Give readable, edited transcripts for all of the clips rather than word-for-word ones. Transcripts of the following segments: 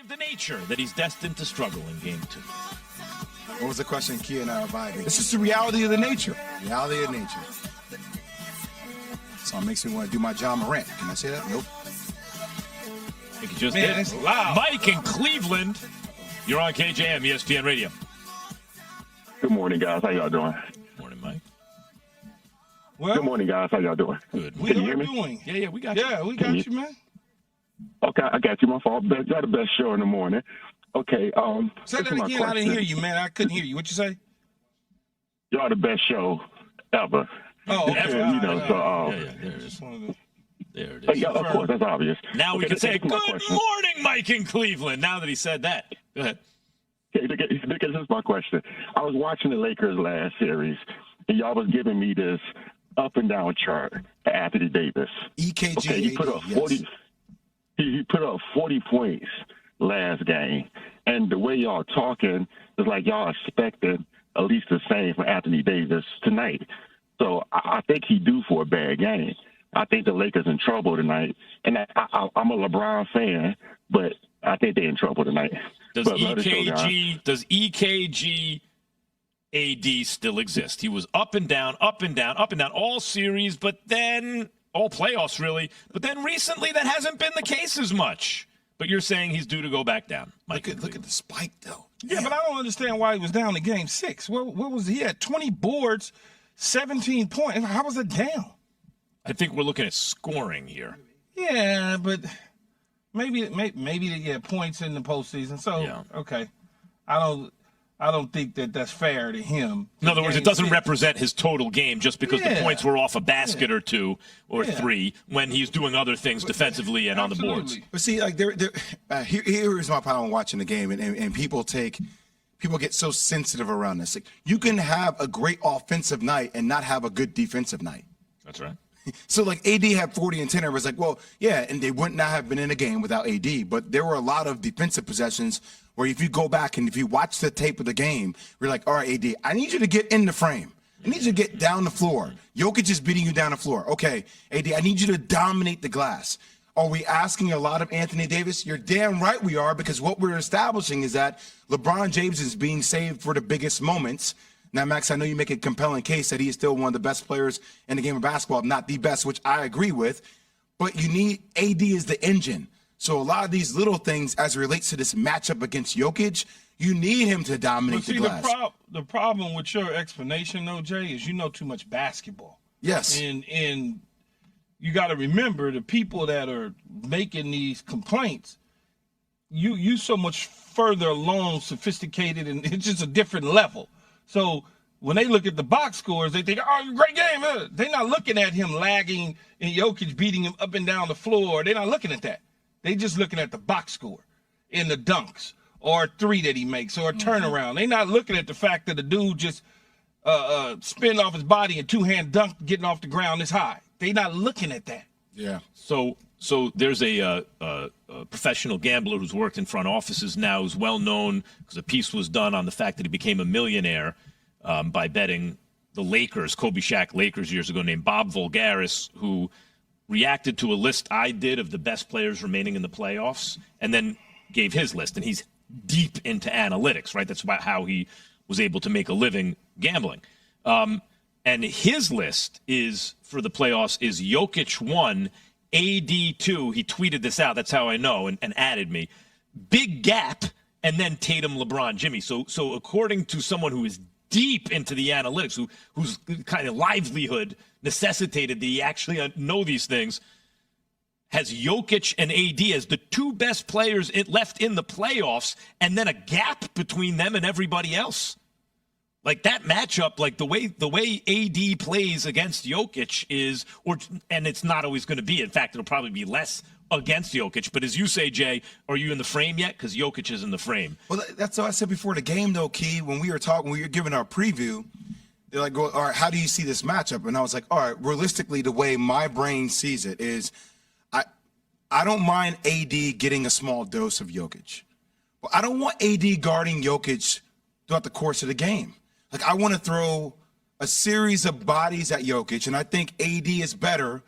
of the nature that he's destined to struggle in Game 2? What was the question, Kia and I vibing? It's just the reality of the nature. Reality of nature. So it makes me want to do my John Morant. Can I say that? Nope. I think you just Man, did. it's loud. Mike in Cleveland. You're on KJM, ESPN Radio. Good morning, guys. How y'all doing? Morning, Mike. Well, Good morning, guys. How y'all doing? Good. we Can you are hear me? doing. Yeah, we got you. Yeah, we got you, man. Okay, I got you. My fault. Y'all the best show in the morning. Okay. Say this that is my again. I didn't question. hear you, man. I couldn't hear you. What you say? Y'all the best show ever. Oh, okay. Ever. You know, so Yeah, there it is. Just wanted to. There it Hey, is. yeah, of course, that's obvious. Now we Okay, can say, this is good my question. morning, Mike in Cleveland, now that he said that. Go ahead. Okay, this is my question. I was watching the Lakers last series, and y'all was giving me this up and down chart for Anthony Davis. EKG. Okay, he put up 40. Yes. He put up 40 points last game, and the way y'all talking is like y'all expecting at least the same from Anthony Davis tonight. So I think he due for a bad game. I think the Lakers in trouble tonight, and I'm a LeBron fan, but I think they're in trouble tonight. Does But love the show, guys. EKG AD still exist? He was up and down, up and down, up and down all series, but then all playoffs really. But then recently that hasn't been the case as much. But you're saying he's due to go back down. Mike, Look at the spike, though. Yeah, but I don't understand why he was down in Game 6. What was he had 20 boards, 17 points. How was it down? I think we're looking at scoring here. Yeah, but maybe they get points in the postseason. So Yeah. okay, I don't think that's fair to him. In other words, it Game doesn't 6. represent his total game just because the Yeah. points were off a basket or two or Yeah. three when he's doing other things defensively and on the boards. Absolutely. But see, like, here is my problem watching the game, and people get so sensitive around this. Like, you can have a great offensive night and not have a good defensive night. That's right. So, like, AD had 40 and 10. I was like, well, yeah, and they would not have been in a game without AD. But there were a lot of defensive possessions where if you go back and if you watch the tape of the game, we're like, all right, AD, I need you to get in the frame. I need you to get down the floor. Jokic is beating you down the floor. Okay, AD, I need you to dominate the glass. Are we asking a lot of Anthony Davis? You're damn right we are, because what we're establishing is that LeBron James is being saved for the biggest moments. Now, Max, I know you make a compelling case that he is still one of the best players in the game of basketball, if not the best, which I agree with. But you need AD as the engine. So a lot of these little things as it relates to this matchup against Jokic, you need him to dominate But see, the glass. the problem with your explanation, though, Jay, is you know too much basketball. Yes. And you got to remember the people that are making these complaints. You so much further along, sophisticated, and it's just a different level. So when they look at the box scores, they think, oh, great game. They're not looking at him lagging and Jokic beating him up and down the floor. They're not looking at that. They're just looking at the box score in the dunks or a three that he makes or a turnaround. They're not looking at the fact that the dude just spin off his body and two-hand dunk getting off the ground this high. They're not looking at that. Yeah. So there's a professional gambler who's worked in front offices now, who's well known because a piece was done on the fact that he became a millionaire by betting the Lakers, Kobe Shaq Lakers years ago, named Bob Voulgaris, who reacted to a list I did of the best players remaining in the playoffs and then gave his list. And he's deep into analytics, right? That's about how he was able to make a living gambling. And his list is for the playoffs is Jokic 1, AD 2. He tweeted this out. That's how I know, and added me. Big gap, and then Tatum, LeBron, Jimmy. So according to someone who is deep into the analytics, whose kind of livelihood necessitated that he actually know these things, has Jokic and AD as the two best players left in the playoffs, and then a gap between them and everybody else. Like that matchup, like the way AD plays against Jokic is, and it's not always going to be. In fact, it'll probably be less against Jokic. But as you say, Jay, are you in the frame yet? Because Jokic is in the frame. Well, that's what I said before the game, though, Key. When we were giving our preview, they're like, well, all right, how do you see this matchup? And I was like, all right, realistically, the way my brain sees it is I don't mind AD getting a small dose of Jokic. But I don't want AD guarding Jokic throughout the course of the game. Like, I want to throw a series of bodies at Jokic, and I think AD is better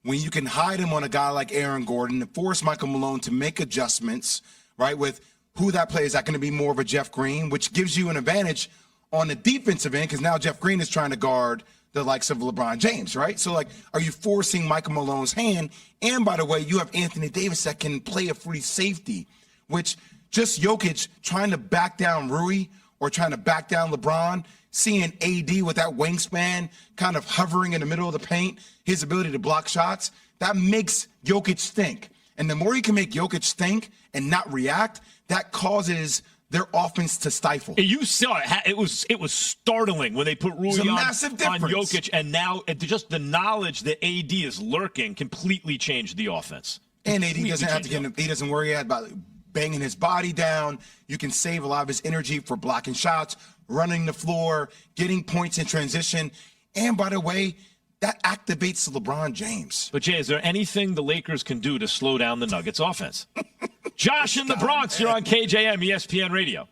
when you can hide him on a guy like Aaron Gordon and force Michael Malone to make adjustments right? With who that player is that going to be more of a Jeff Green, which gives you an advantage on the defensive end because now Jeff Green is trying to guard the likes of LeBron James, right? So, like, are you forcing Michael Malone's hand? And by the way, you have Anthony Davis that can play a free safety, which just Jokic trying to back down Rui or trying to back down LeBron, seeing AD with that wingspan kind of hovering in the middle of the paint, his ability to block shots, that makes Jokic stink. And the more you can make Jokic stink and not react, that causes their offense to stifle. You saw it. It was startling when they put Rui on Jokic, and now just the knowledge that AD is lurking completely changed the offense. And AD doesn't have to he doesn't worry about banging his body down. You can save a lot of his energy for blocking shots, running the floor, getting points in transition. And by the way, that activates LeBron James. But Jay, is there anything the Lakers can do to slow down the Nuggets offense? Josh in the Bronx, you're on KJM, ESPN Radio.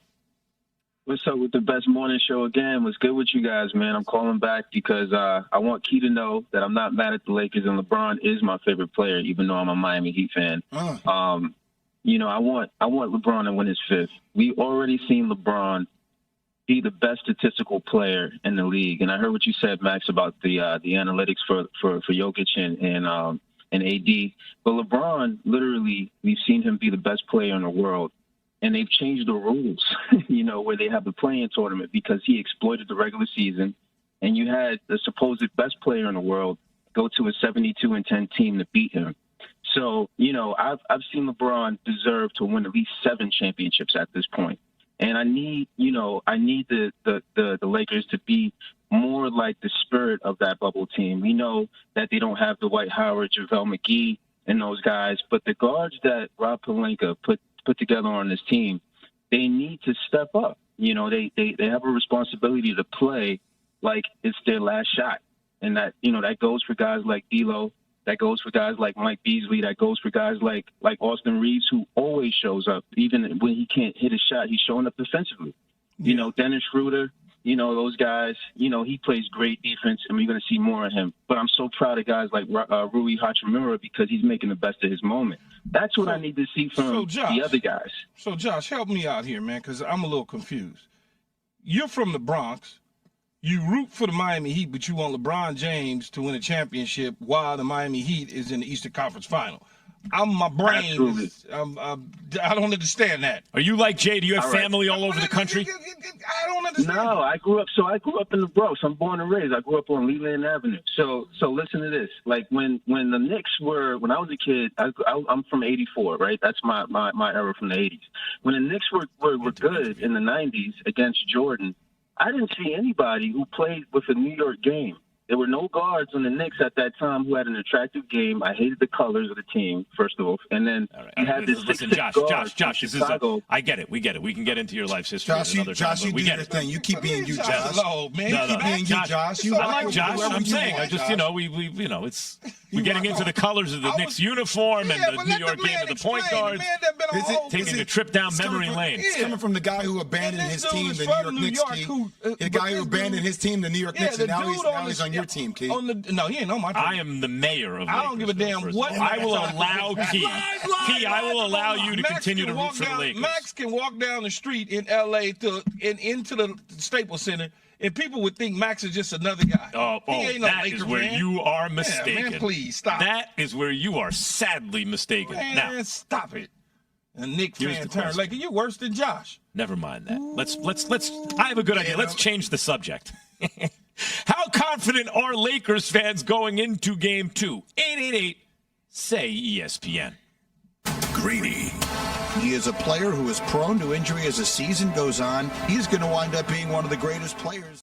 What's up with the best morning show again? What's good with you guys, man? I'm calling back because I want Key to know that I'm not mad at the Lakers, and LeBron is my favorite player, even though I'm a Miami Heat fan. You know, I want LeBron to win his fifth. We already seen LeBron be the best statistical player in the league, and I heard what you said, Max, about the analytics for Jokic and AD. But LeBron, literally, we've seen him be the best player in the world. And they've changed the rules, you know, where they have the play-in tournament because he exploited the regular season. And you had the supposed best player in the world go to a 72-10 team to beat him. So, you know, I've seen LeBron deserve to win at least 7 championships at this point. And I need the Lakers to be more like the spirit of that bubble team. We know that they don't have Dwight Howard, JaVale McGee, and those guys, but the guards that Rob Pelinka put together on this team, they need to step up. You know, they have a responsibility to play like it's their last shot. And that, you know, that goes for guys like D'Lo, that goes for guys like Mike Beasley, that goes for guys like Austin Reeves, who always shows up. Even when he can't hit a shot, he's showing up defensively. You know, Dennis Schroeder, you know, those guys, you know, he plays great defense, and we're going to see more of him. But I'm so proud of guys like Rui Hachimura because he's making the best of his moment. That's what I need to see from the other guys. So, Josh, help me out here, man, because I'm a little confused. You're from the Bronx. You root for the Miami Heat, but you want LeBron James to win a championship while the Miami Heat is in the Eastern Conference Final. My brain I don't understand that. Are you like Jay? Do you have family all over the country? I don't understand. No, I grew up in the Bronx. I'm born and raised. I grew up on Leland Avenue. So listen to this. Like when the Knicks were, when I was a kid, I'm from '84, right? That's my era from the '80s. When the Knicks were good in the '90s against Jordan, I didn't see anybody who played with a New York game. There were no guards on the Knicks at that time who had an attractive game. I hated the colors of the team, first of all. And then you had this Josh, this is I get it. We get it. We can get into your life's history another time. Josh, you do your thing. You keep being you, Josh. Hello, man. You keep being you, Josh. I like Josh. I'm saying, I just, you know, we're getting into the colors of the Knicks uniform and the New York game of the point guards. Taking a trip down memory lane. It's coming from the guy who abandoned his team, the New York Knicks. The guy who abandoned his team, the New York Knicks, and now he's on your team, Key. No, he ain't on my team. I am the mayor of I don't give a damn what. I will allow Key. I will allow you to continue to root for the Lakers. Max can walk down the street in L.A. into the Staples Center, and people would think Max is just another guy. That is where you are mistaken. Yeah, man, please stop. That is where you are sadly mistaken. Man, now, stop it. A Knick fan turn Laker. You're worse than Josh. Never mind that. Let's. I have a good idea. Let's change the subject. How confident are Lakers fans going into Game 2? 888 say ESPN. Greeny. He is a player who is prone to injury as the season goes on. He's going to wind up being one of the greatest players.